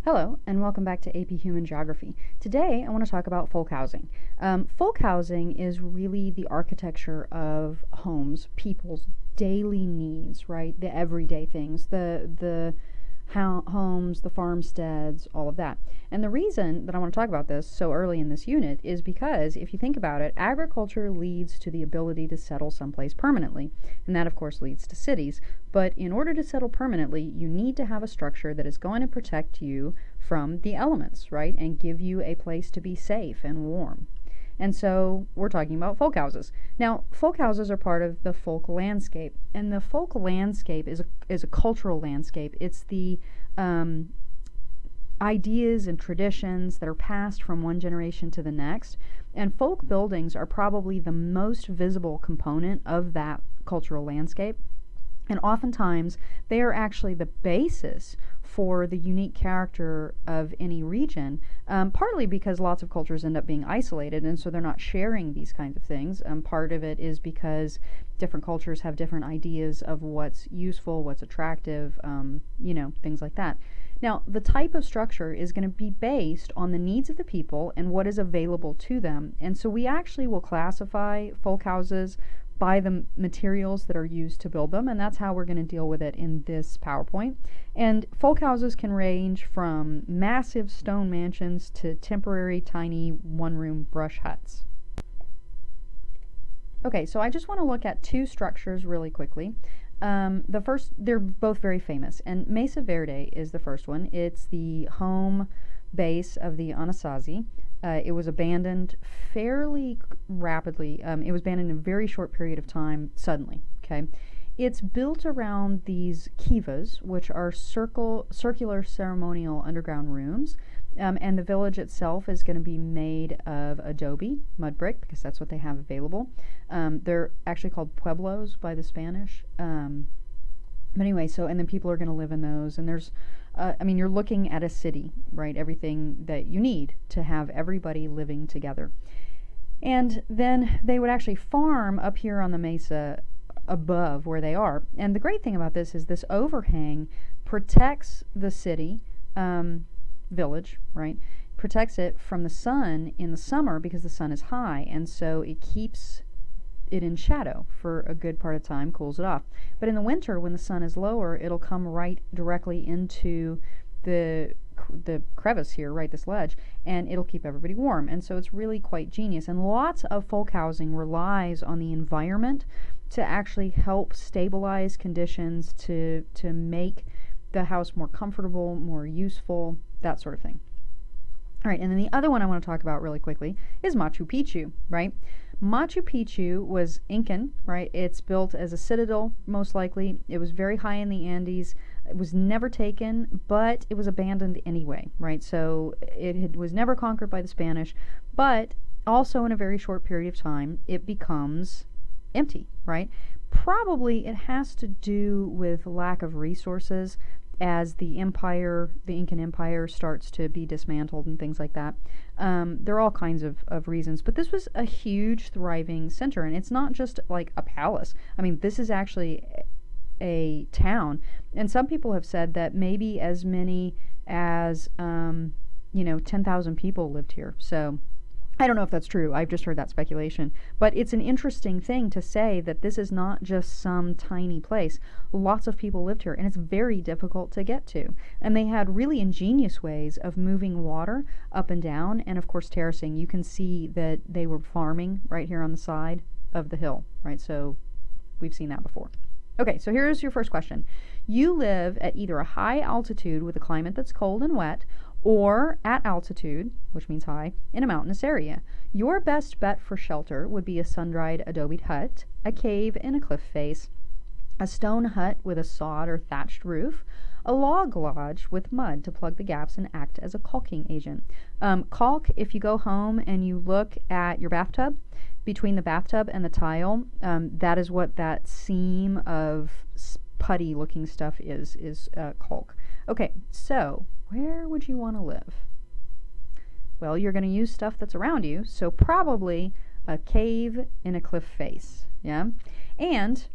Hello, and welcome back to AP Human Geography. Today, I want to talk about folk housing. Folk housing is really the architecture of homes, people's daily needs, right? The everyday things, the homes, the farmsteads, all of that. And the reason that I want to talk about this so early in this unit is because, if you think about it, agriculture leads to the ability to settle someplace permanently. And that, of course, leads to cities. But in order to settle permanently, you need to have a structure that is going to protect you from the elements, right? And give you a place to be safe and warm. And so we're talking about folk houses. Now, folk houses are part of the folk landscape, and the folk landscape is a cultural landscape. It's the ideas and traditions that are passed from one generation to the next. And folk buildings are probably the most visible component of that cultural landscape. And oftentimes, they are actually the basis for the unique character of any region, partly because lots of cultures end up being isolated, and so they're not sharing these kinds of things. Part of it is because different cultures have different ideas of what's useful, what's attractive, things like that. Now, the type of structure is going to be based on the needs of the people and what is available to them. And so we actually will classify folk houses by the materials that are used to build them, and that's how we're going to deal with it in this PowerPoint. And folk houses can range from massive stone mansions to temporary tiny one-room brush huts. Okay, so I just want to look at two structures really quickly. The first, they're both very famous, and Mesa Verde is the first one. It's the home base of the Anasazi. It was abandoned fairly rapidly. It was abandoned in a very short period of time, suddenly. Okay, it's built around these kivas, which are circular ceremonial underground rooms, and the village itself is going to be made of adobe, mud brick, because that's what they have available. They're actually called pueblos by the Spanish. But anyway, and then people are going to live in those, and there's you're looking at a city, right? Everything that you need to have everybody living together. And then they would actually farm up here on the mesa above where they are. And the great thing about this is this overhang protects the city, village, right? Protects it from the sun in the summer because the sun is high, and so it keeps it in shadow for a good part of time, cools it off. But in the winter, when the sun is lower, it'll come right directly into the crevice here, right, this ledge, and it'll keep everybody warm. And so it's really quite genius. And lots of folk housing relies on the environment to actually help stabilize conditions, to make the house more comfortable, more useful, that sort of thing. All right, and then the other one I want to talk about really quickly is Machu Picchu, right? Machu Picchu was Incan, right? It's built as a citadel, most likely. It was very high in the Andes. It was never taken, but it was abandoned anyway, right? So it was never conquered by the Spanish, but also in a very short period of time, it becomes empty, right? Probably it has to do with lack of resources as the Incan Empire starts to be dismantled and things like that. There are all kinds of reasons, but this was a huge, thriving center, and it's not just like a palace. I mean, this is actually a town, and some people have said that maybe as many as 10,000 people lived here. So I don't know if that's true. I've just heard that speculation. But it's an interesting thing to say that this is not just some tiny place. Lots of people lived here, and it's very difficult to get to. And they had really ingenious ways of moving water up and down, and of course terracing. You can see that they were farming right here on the side of the hill, right? So we've seen that before. Okay, so here's your first question. You live at either a high altitude with a climate that's cold and wet, or at altitude, which means high, in a mountainous area. Your best bet for shelter would be a sun-dried adobe hut, a cave in a cliff face, a stone hut with a sod or thatched roof, a log lodge with mud to plug the gaps and act as a caulking agent. Caulk, if you go home and you look at your bathtub, between the bathtub and the tile, that is what that seam of putty looking stuff is caulk. Okay, so where would you want to live? Well, you're going to use stuff that's around you, so probably a cave in a cliff face, yeah? And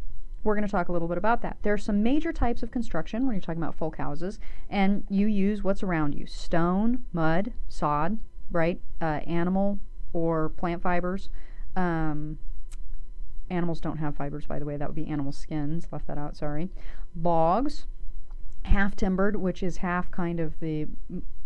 we're going to talk a little bit about that. There are some major types of construction when you're talking about folk houses, and you use what's around you: stone, mud, sod, right? Animal or plant fibers. Animals don't have fibers, by the way. That would be animal skins. Left that out, sorry. Logs, half timbered, which is half kind of the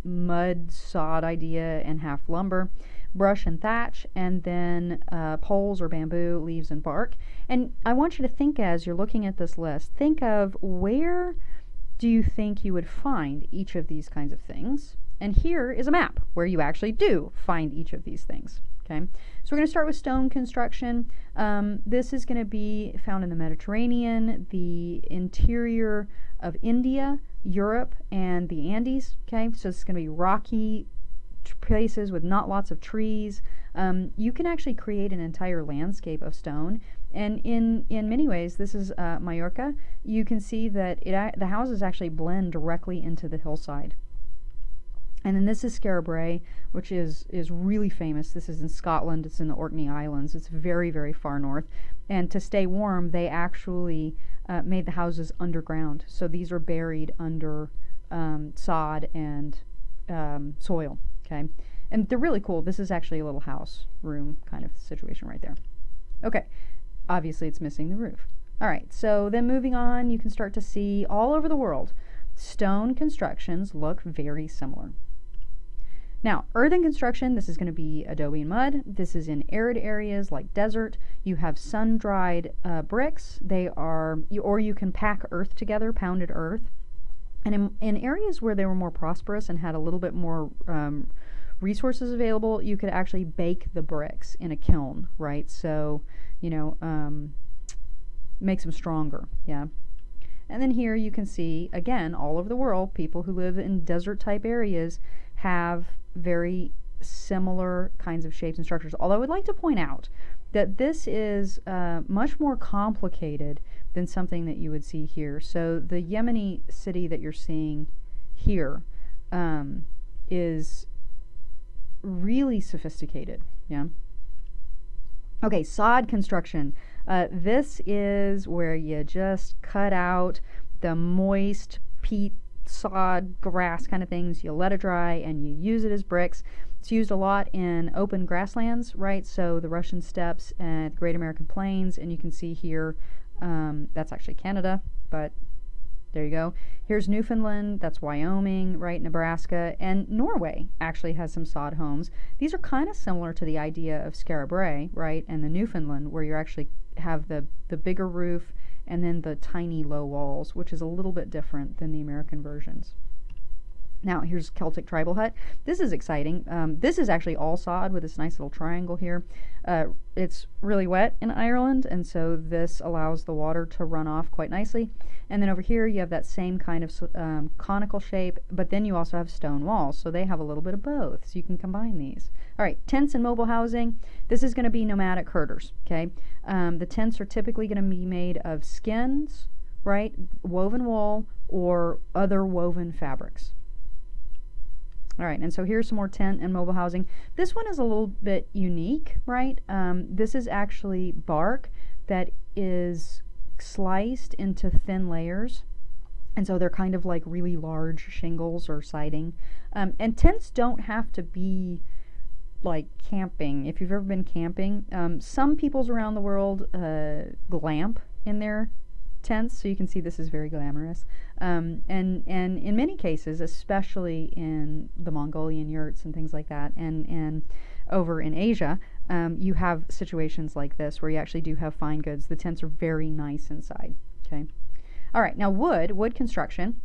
mud sod idea and half lumber. Brush and thatch, and then poles or bamboo, leaves and bark. And I want you to think, as you're looking at this list, think of where do you think you would find each of these kinds of things. And here is a map where you actually do find each of these things. Okay, so we're going to start with stone construction. This is going to be found in the Mediterranean, the interior of India, Europe, and the Andes. Okay, so it's going to be rocky places with not lots of trees. You can actually create an entire landscape of stone, and in many ways, this is Mallorca. You can see that the houses actually blend directly into the hillside. And then this is Scarabray, which is really famous. This is in Scotland. It's in the Orkney Islands. It's very, very far north. And to stay warm, they actually made the houses underground. So these are buried under sod and soil. Okay, and they're really cool. This is actually a little house room kind of situation right there. Okay, obviously it's missing the roof. All right, so then moving on, you can start to see all over the world, stone constructions look very similar. Now, earthen construction, this is going to be adobe and mud. This is in arid areas like desert. You have sun-dried bricks. They are, or you can pack earth together, pounded earth. And in areas where they were more prosperous and had a little bit more resources available, you could actually bake the bricks in a kiln, right? So, you know, makes them stronger, yeah. And then here you can see, again, all over the world, people who live in desert-type areas have very similar kinds of shapes and structures. Although I would like to point out that this is much more complicated than something that you would see here. So the Yemeni city that you're seeing here is really sophisticated, yeah. Okay, sod construction. This is where you just cut out the moist peat, sod, grass kind of things. You let it dry and you use it as bricks. It's used a lot in open grasslands, right? So the Russian steppes and the Great American Plains, and you can see here, that's actually Canada, but there you go. Here's Newfoundland, that's Wyoming, right? Nebraska, and Norway actually has some sod homes. These are kind of similar to the idea of Scarabray, right? And the Newfoundland, where you actually have the bigger roof and then the tiny low walls, which is a little bit different than the American versions. Now, here's Celtic tribal hut. This is exciting. This is actually all sod with this nice little triangle here. It's really wet in Ireland, and so this allows the water to run off quite nicely. And then over here, you have that same kind of conical shape, but then you also have stone walls, so they have a little bit of both, so you can combine these. All right, tents and mobile housing. This is going to be nomadic herders, okay? The tents are typically going to be made of skins, right, woven wool, or other woven fabrics. All right, and so here's some more tent and mobile housing. This one is a little bit unique, right? This is actually bark that is sliced into thin layers, and so they're kind of like really large shingles or siding. And tents don't have to be like camping. If you've ever been camping, some peoples around the world glamp in their tents, so you can see this is very glamorous. And in many cases, especially in the Mongolian yurts and things like that, and over in Asia, you have situations like this where you actually do have fine goods. The tents are very nice inside. Okay. All right. Now wood construction.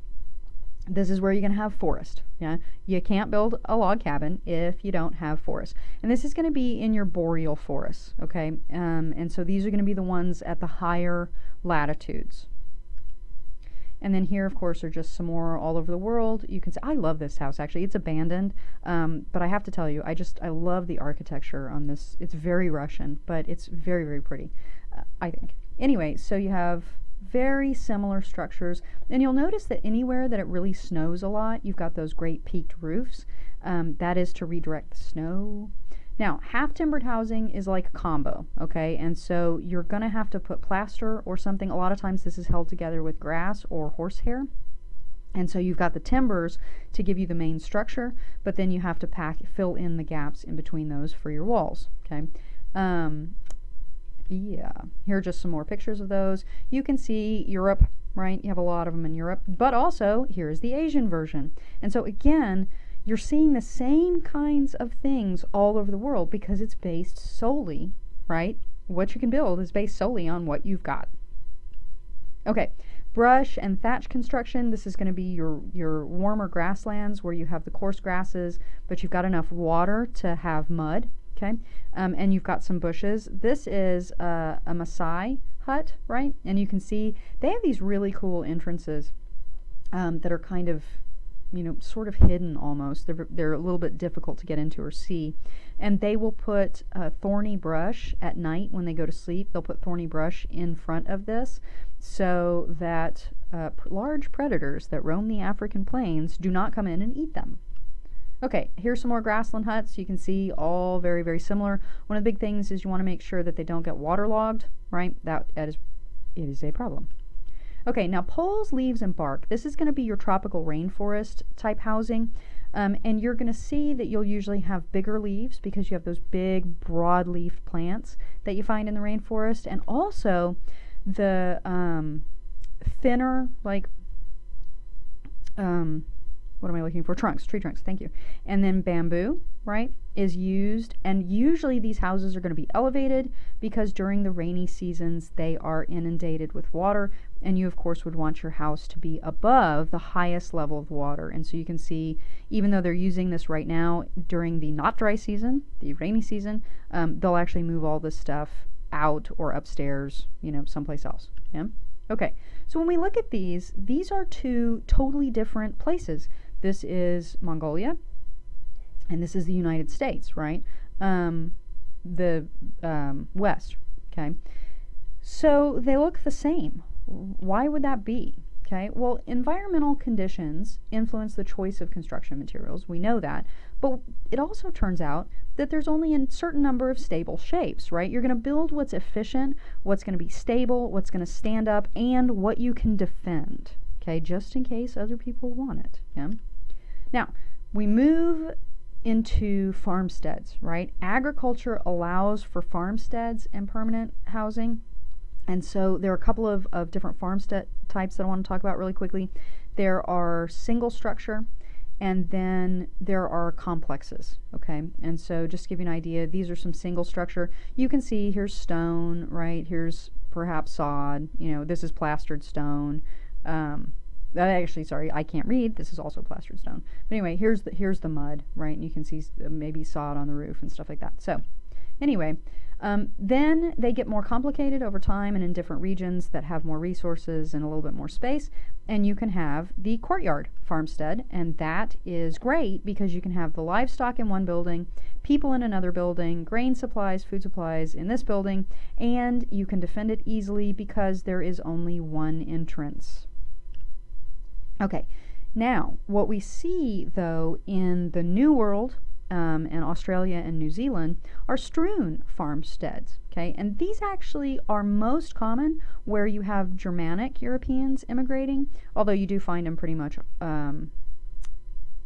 This is where you're going to have forest. Yeah, you can't build a log cabin if you don't have forest, and this is going to be in your boreal forests. Okay, and so these are going to be the ones at the higher latitudes. And then here, of course, are just some more all over the world. You can see, I love this house, actually. It's abandoned, but I have to tell you, I love the architecture on this. It's very Russian, but it's very, very pretty, I think. Anyway, so you have very similar structures, and you'll notice that anywhere that it really snows a lot, you've got those great peaked roofs. That is to redirect the snow. Now, half-timbered housing is like a combo, okay? And so you're going to have to put plaster or something. A lot of times this is held together with grass or horsehair. And so you've got the timbers to give you the main structure, but then you have to fill in the gaps in between those for your walls, okay? Yeah, here are just some more pictures of those. You can see Europe, right? You have a lot of them in Europe, but also here's the Asian version. And so again, you're seeing the same kinds of things all over the world because it's based solely, right? What you can build is based solely on what you've got. Okay, brush and thatch construction. This is going to be your warmer grasslands where you have the coarse grasses, but you've got enough water to have mud, okay? And you've got some bushes. This is a Maasai hut, right? And you can see they have these really cool entrances that are kind of, sort of hidden almost. They're a little bit difficult to get into or see. And they will put thorny brush at night when they go to sleep. They'll put thorny brush in front of this so that large predators that roam the African plains do not come in and eat them. Okay, here's some more grassland huts. You can see all very, very similar. One of the big things is you want to make sure that they don't get waterlogged, right? It is a problem. Okay, now poles, leaves, and bark. This is going to be your tropical rainforest type housing. And you're going to see that you'll usually have bigger leaves because you have those big broad-leafed plants that you find in the rainforest. And also the thinner, like, what am I looking for? Tree trunks, thank you. And then bamboo, right, is used. And usually these houses are going to be elevated because during the rainy seasons they are inundated with water. And you, of course, would want your house to be above the highest level of water. And so you can see, even though they're using this right now during the not dry season, the rainy season, they'll actually move all this stuff out or upstairs, someplace else. Yeah? Okay, so when we look at these are two totally different places. This is Mongolia, and this is the United States, right? The West, okay? So they look the same. Why would that be? Okay, well, environmental conditions influence the choice of construction materials. We know that. But it also turns out that there's only a certain number of stable shapes, right? You're going to build what's efficient, what's going to be stable, what's going to stand up, and what you can defend, okay, just in case other people want it, yeah? Now, we move into farmsteads, right? Agriculture allows for farmsteads and permanent housing. And so there are a couple of different farmstead types that I want to talk about really quickly. There are single structure, and then there are complexes, okay? And so just to give you an idea, these are some single structure. You can see here's stone, right? Here's perhaps sod, this is plastered stone. Actually, sorry, I can't read. This is also plastered stone. But anyway, here's the mud, right? And you can see maybe sod on the roof and stuff like that. So anyway, then they get more complicated over time and in different regions that have more resources and a little bit more space. And you can have the courtyard farmstead, and that is great because you can have the livestock in one building, people in another building, grain supplies, food supplies in this building, and you can defend it easily because there is only one entrance. Okay, now what we see though in the New World and Australia and New Zealand are strewn farmsteads, okay? And these actually are most common where you have Germanic Europeans immigrating, although you do find them pretty much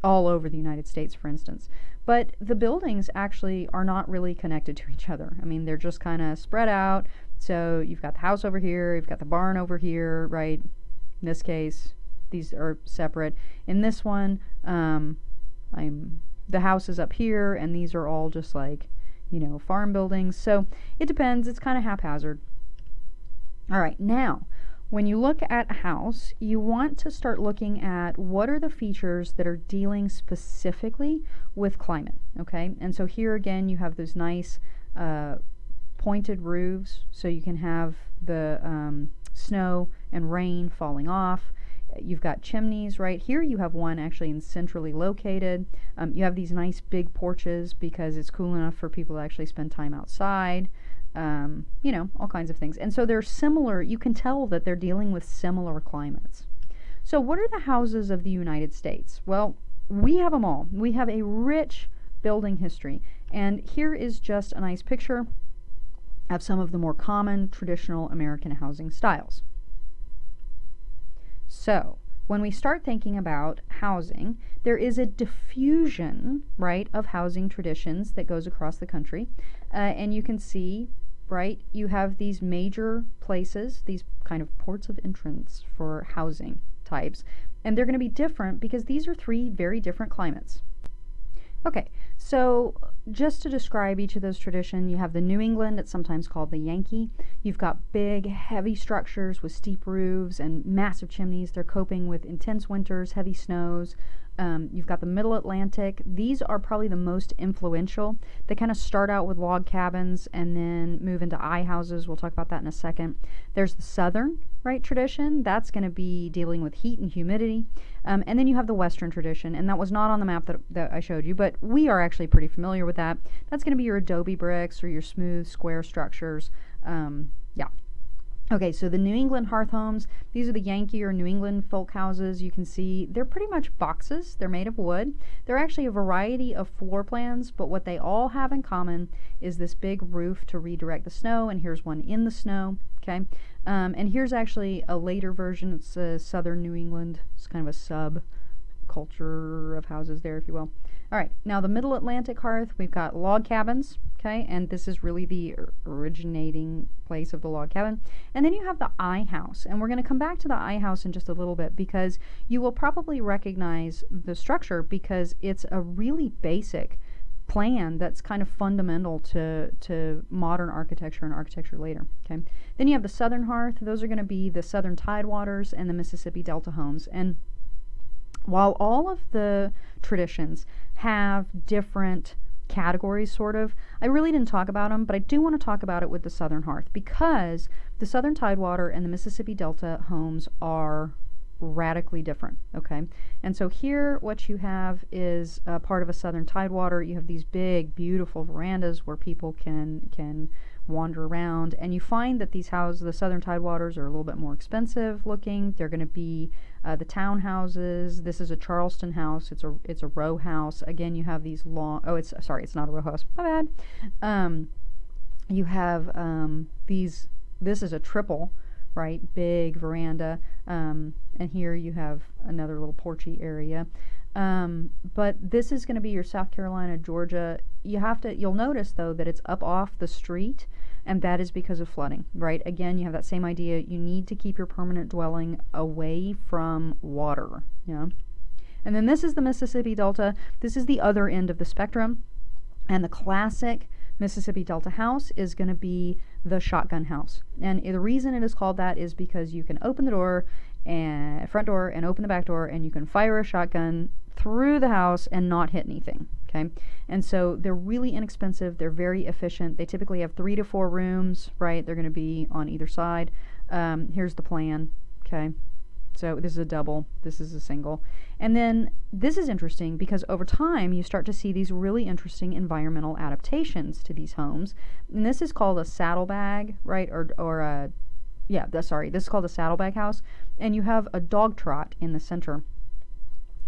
all over the United States, for instance. But the buildings actually are not really connected to each other. I mean, they're just kind of spread out. So you've got the house over here, you've got the barn over here, right? In this case, these are separate. In this one, the house is up here, and these are all just like, farm buildings. So it depends. It's kind of haphazard. All right, now, when you look at a house, you want to start looking at what are the features that are dealing specifically with climate, okay? And so here again, you have those nice pointed roofs, so you can have the snow and rain falling off. You've got chimneys right here. You have one actually centrally located. You have these nice big porches because it's cool enough for people to actually spend time outside. All kinds of things. And so they're similar. You can tell that they're dealing with similar climates. So what are the houses of the United States? Well, we have them all. We have a rich building history. And here is just a nice picture of some of the more common traditional American housing styles. So, when we start thinking about housing, there is a diffusion, right, of housing traditions that goes across the country. And you can see, right, you have these major places, these kind of ports of entrance for housing types. And they're going to be different because these are three very different climates. Okay, so just to describe each of those traditions, you have the New England, it's sometimes called the Yankee. You've got big, heavy structures with steep roofs and massive chimneys. They're coping with intense winters, heavy snows. You've got the Middle Atlantic. These are probably the most influential. They kind of start out with log cabins and then move into I houses. We'll talk about that in a second. There's the Southern, right, tradition. That's going to be dealing with heat and humidity. And then you have the Western tradition, and that was not on the map that I showed you, but we are actually pretty familiar with that. That's going to be your adobe bricks or your smooth square structures. Yeah. Okay, so the New England hearth homes, these are the Yankee or New England folk houses. You can see they're pretty much boxes. They're made of wood. They're actually a variety of floor plans, but what they all have in common is this big roof to redirect the snow, and here's one in the snow, okay? And here's actually a later version. It's Southern New England. It's kind of a sub-culture of houses there, if you will. All right, now the Middle Atlantic hearth, we've got log cabins, okay, and this is really the originating place of the log cabin. And then you have the I house, and we're going to come back to the I house in just a little bit because you will probably recognize the structure because it's a really basic plan that's kind of fundamental to modern architecture and architecture later, okay. Then you have the Southern hearth. Those are going to be the Southern Tidewaters and the Mississippi Delta homes. And while all of the traditions have different categories, sort of, I really didn't talk about them, but I do want to talk about it with the Southern hearth because the Southern Tidewater and the Mississippi Delta homes are radically different, okay? And so here what you have is part of a Southern Tidewater. You have these big, beautiful verandas where people can wander around, and you find that these houses, the Southern Tidewaters, are a little bit more expensive looking. They're going to be the townhouses. This is a Charleston house. It's a row house. Again, you have these long. Oh, it's not a row house. My bad. You have these. This is a triple, right? Big veranda. And here you have another little porchy area. But this is going to be your South Carolina, Georgia. You'll notice though that it's up off the street, and that is because of flooding, right? Again, you have that same idea. You need to keep your permanent dwelling away from water, yeah? And then this is the Mississippi Delta. This is the other end of the spectrum, and the classic Mississippi Delta house is going to be the shotgun house. And the reason it is called that is because you can open the door and front door and open the back door, and you can fire a shotgun through the house and not hit anything, okay? And so they're really inexpensive. They're very efficient. They typically have 3 to 4 rooms, right? They're going to be on either side. Here's the plan, okay? So this is a double, this is a single. And then this is interesting because over time you start to see these really interesting environmental adaptations to these homes. And this is called a saddlebag, right? This is called a saddlebag house. And you have a dog trot in the center.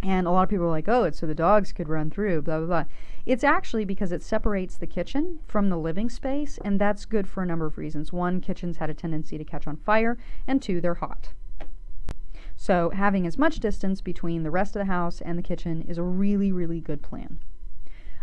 And a lot of people are like, oh, it's so the dogs could run through, blah, blah, blah. It's actually because it separates the kitchen from the living space, and that's good for a number of reasons. One, kitchens had a tendency to catch on fire, and 2, they're hot. So having as much distance between the rest of the house and the kitchen is a really, really good plan.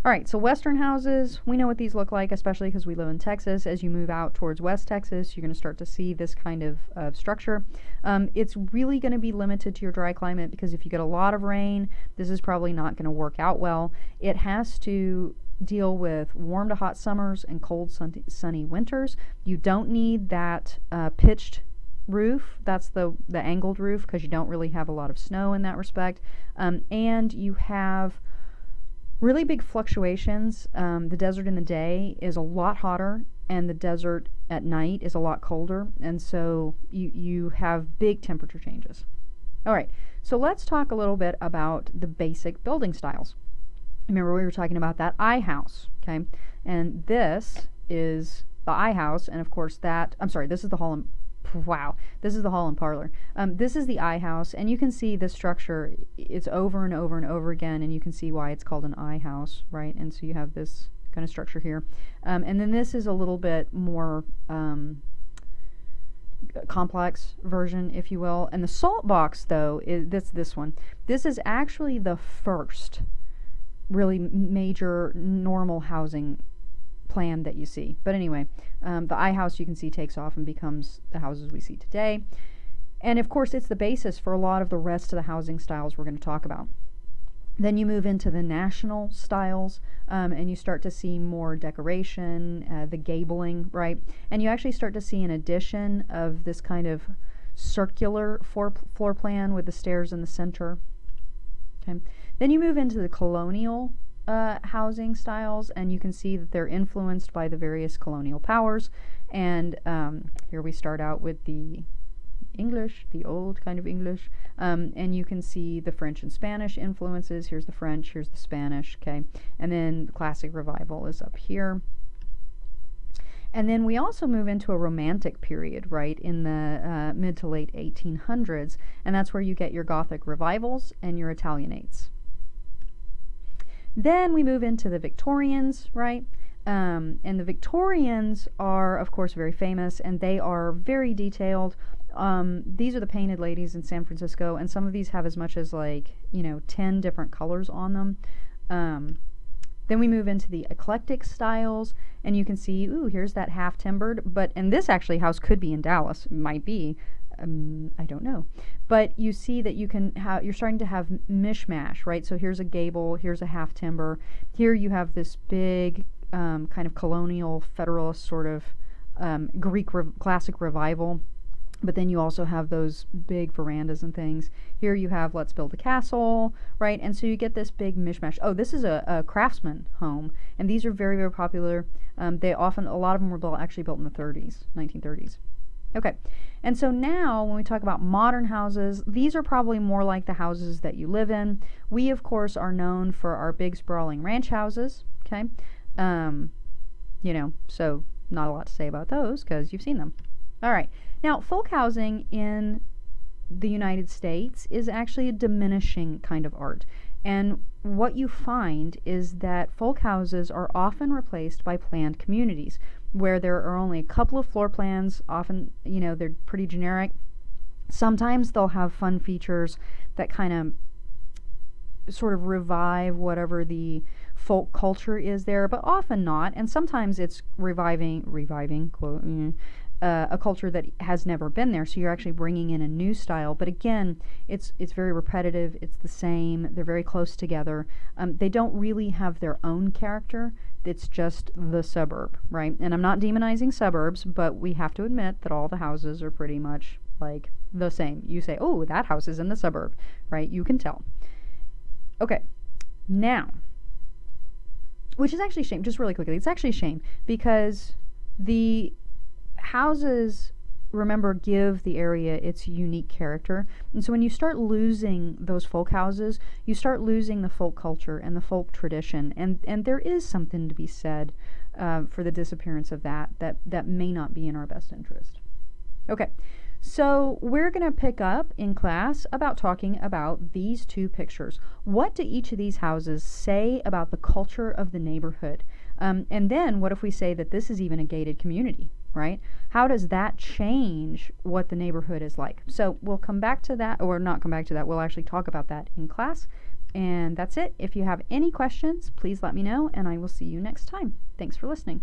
All right, so Western houses, we know what these look like, especially because we live in Texas. As you move out towards West Texas, you're going to start to see this kind of structure. It's really going to be limited to your dry climate because if you get a lot of rain, this is probably not going to work out well. It has to deal with warm to hot summers and cold, sunny winters. You don't need that pitched roof. That's the angled roof because you don't really have a lot of snow in that respect. And you have really big fluctuations. The desert in the day is a lot hotter, and the desert at night is a lot colder, and so you have big temperature changes. All right, so let's talk a little bit about the basic building styles. Remember we were talking about that I house, okay? And this is the I house, and of course this is the hall and this is the hall and parlor. This is the I house, and you can see the structure. It's over and over and over again, and you can see why it's called an I house, right? And so you have this kind of structure here. And then this is a little bit more complex version, if you will. And the salt box, though, is this one. This is actually the first really major normal housing plan that you see. But anyway, the I house, you can see, takes off and becomes the houses we see today. And of course, it's the basis for a lot of the rest of the housing styles we're going to talk about. Then you move into the national styles, and you start to see more decoration, the gabling, right? And you actually start to see an addition of this kind of circular floor plan with the stairs in the center. Okay. Then you move into the colonial housing styles, and you can see that they're influenced by the various colonial powers. And here we start out with the English, the old kind of English, and you can see the French and Spanish influences. Here's the French, here's the Spanish, okay, and then the Classic Revival is up here. And then we also move into a Romantic period, right, in the mid to late 1800s, and that's where you get your Gothic Revivals and your Italianates. Then we move into the Victorians, right? And the Victorians are, of course, very famous, and they are very detailed. These are the painted ladies in San Francisco, and some of these have as much as 10 different colors on them. Then we move into the eclectic styles, and you can see, ooh, here's that half timbered, and this actually house could be in Dallas, it might be, I don't know. But you see that you're starting to have mishmash, right? So here's a gable, here's a half timber, here you have this big kind of colonial federalist sort of Greek classic revival. But then you also have those big verandas and things. Here you have let's build a castle, right? And so you get this big mishmash. Oh, this is a craftsman home, and these are very, very popular. A lot of them were actually built in the 1930s. Okay, and so now when we talk about modern houses, these are probably more like the houses that you live in. We, of course, are known for our big sprawling ranch houses, okay? So not a lot to say about those because you've seen them. All right. Now, folk housing in the United States is actually a diminishing kind of art. And what you find is that folk houses are often replaced by planned communities, where there are only a couple of floor plans. Often, they're pretty generic. Sometimes they'll have fun features that kind of sort of revive whatever the folk culture is there, but often not. And sometimes it's reviving, quote, a culture that has never been there, so you're actually bringing in a new style. But again, it's very repetitive, it's the same, they're very close together. They don't really have their own character, it's just the suburb, right? And I'm not demonizing suburbs, but we have to admit that all the houses are pretty much like the same. You say, oh, that house is in the suburb, right? You can tell. Okay, now, which is actually a shame, just really quickly, it's actually a shame because the houses, remember, give the area its unique character. And so when you start losing those folk houses, you start losing the folk culture and the folk tradition. And there is something to be said for the disappearance of that may not be in our best interest. Okay, so we're going to pick up in class about talking about these two pictures. What do each of these houses say about the culture of the neighborhood? And then what if we say that this is even a gated community, right? How does that change what the neighborhood is like? So we'll come back to that, or not come back to that, we'll actually talk about that in class. And that's it. If you have any questions, please let me know, and I will see you next time. Thanks for listening.